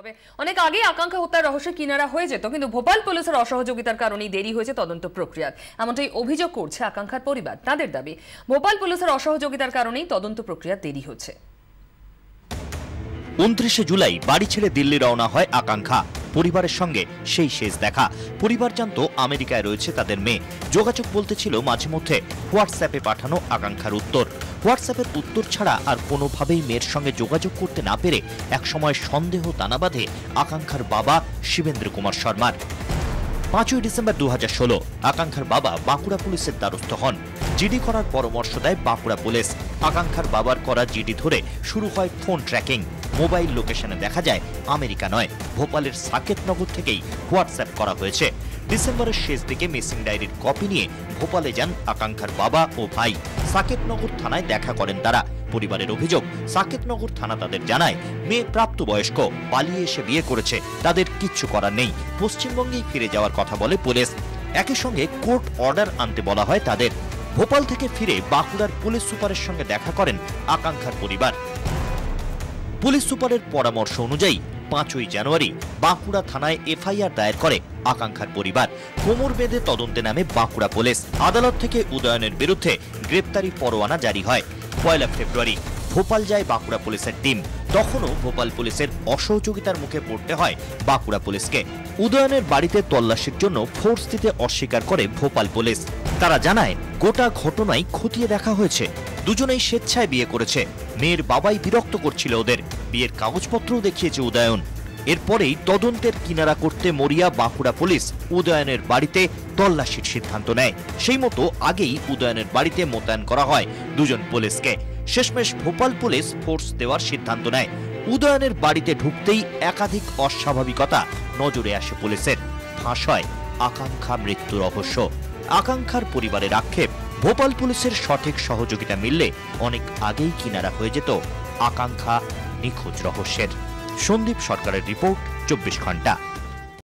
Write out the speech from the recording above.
তবে অনেক আগে আকাঙ্ক্ষা হত্যার রহস্য কিনারা হয়ে যেত, কিন্তু ভোপাল পুলিশের অসহযোগিতার কারণেই দেরি হয়েছে তদন্ত প্রক্রিয়ার, এমনটাই অভিযোগ করছে আকাঙ্ক্ষার পরিবার। তাদের দাবি, ভোপাল পুলিশের অসহযোগিতার কারণেই তদন্ত প্রক্রিয়া দেরি হচ্ছে। 29 জুলাই বাড়ি ছেড়ে দিল্লি রওনা হয় আকাঙ্ক্ষা। পরিবারের সঙ্গে সেই শেষ দেখা। পরিবার জানতো আমেরিকায় রয়েছে তাদের মেয়ে। যোগাযোগ বলতে ছিল মাঝে মধ্যে হোয়াটসঅ্যাপে পাঠানো আকাঙ্ক্ষার উত্তর। হোয়াটসঅ্যাপের উত্তর ছাড়া আর কোনোভাবেই মেয়ের সঙ্গে যোগাযোগ করতে না পেরে একসময় সন্দেহ দানা বাঁধে আকাঙ্ক্ষার বাবা শিবেন্দ্র কুমার শর্মার। 5ই ডিসেম্বর 2016 আকাঙ্ক্ষার বাবা বাঁকুড়া পুলিশের দ্বারস্থ হন। জিডি করার পরামর্শ দেয় বাঁকুড়া পুলিশ। আকাঙ্ক্ষার বাবার করা জিডি ধরে শুরু হয় ফোন ট্র্যাকিং। মোবাইল লোকেশনে দেখা যায় আমেরিকা নয়, ভোপালের সাকেতনগর থেকেই হোয়াটসঅ্যাপ করা হয়েছে। ডিসেম্বরের শেষ দিকে মিসিং ডায়েরির কপি নিয়ে ভোপালে যান আকাঙ্ক্ষার বাবা ও ভাই। সাকেতনগর থানায় দেখা করেন তারা। পরিবারের অভিযোগ, সাকেতনগর থানা তাদের জানায় মেয়ে প্রাপ্তবয়স্ক, পালিয়ে এসে বিয়ে করেছে, তাদের কিচ্ছু করার নেই, পশ্চিমবঙ্গেই ফিরে যাওয়ার কথা বলে পুলিশ। একই সঙ্গে কোর্ট অর্ডার আনতে বলা হয় তাদের। ভোপাল থেকে ফিরে বাঁকুড়ার পুলিশ সুপারের সঙ্গে দেখা করেন আকাঙ্ক্ষার পরিবার। পুলিশ সুপারের পরামর্শ অনুযায়ী 5ই জানুয়ারি বাঁকুড়া থানায় এফআইআর দায়ের করে আকাঙ্ক্ষার পরিবার। কোমর বেঁধে তদন্তে নামে বাঁকুড়া পুলিশ। আদালত থেকে উদয়নের বিরুদ্ধে গ্রেপ্তারি পরোয়ানা জারি হয়। 1 ফেব্রুয়ারি ভোপাল যায় বাঁকুড়া পুলিশের টিম। তখনও ভোপাল পুলিশের অসহযোগিতার মুখে পড়তে হয় বাঁকুড়া পুলিশকে। উদয়নের বাড়িতে তল্লাশির জন্য ফোর্স দিতে অস্বীকার করে ভোপাল পুলিশ। তারা জানায় গোটা ঘটনাই খতিয়ে দেখা হয়েছে। দুজনেই স্বেচ্ছায় বিয়ে করেছে। মেয়ের বাবাই বিরক্ত করছিল ওদের। বিয়ের কাগজপত্রও দেখিয়েছে উদয়ন। এরপরেই তদন্তের কিনারা করতে মরিয়া বাঁকুড়া পুলিশ উদয়নের বাড়িতে তল্লাশির সিদ্ধান্ত নেয়। সেই মতো আগেই উদয়নের বাড়িতে মোতায়েন করা হয় দুজন পুলিশকে। শেষমেশ ভোপাল পুলিশ ফোর্স দেওয়ার সিদ্ধান্ত নেয়। উদয়নের বাড়িতে ঢুকতেই একাধিক অস্বাভাবিকতা নজরে আসে পুলিশের। ফাঁস হয় আকাঙ্ক্ষা মৃত্যু রহস্য। আকাঙ্ক্ষার পরিবারের আক্ষেপ, ভোপাল পুলিশের সঠিক সহযোগিতা মিললে অনেক আগেই কিনারা হয়ে যেত আকাঙ্ক্ষা নিখোঁজ রহস্যের। সন্দীপ সরকারের রিপোর্ট, 24 ঘন্টা।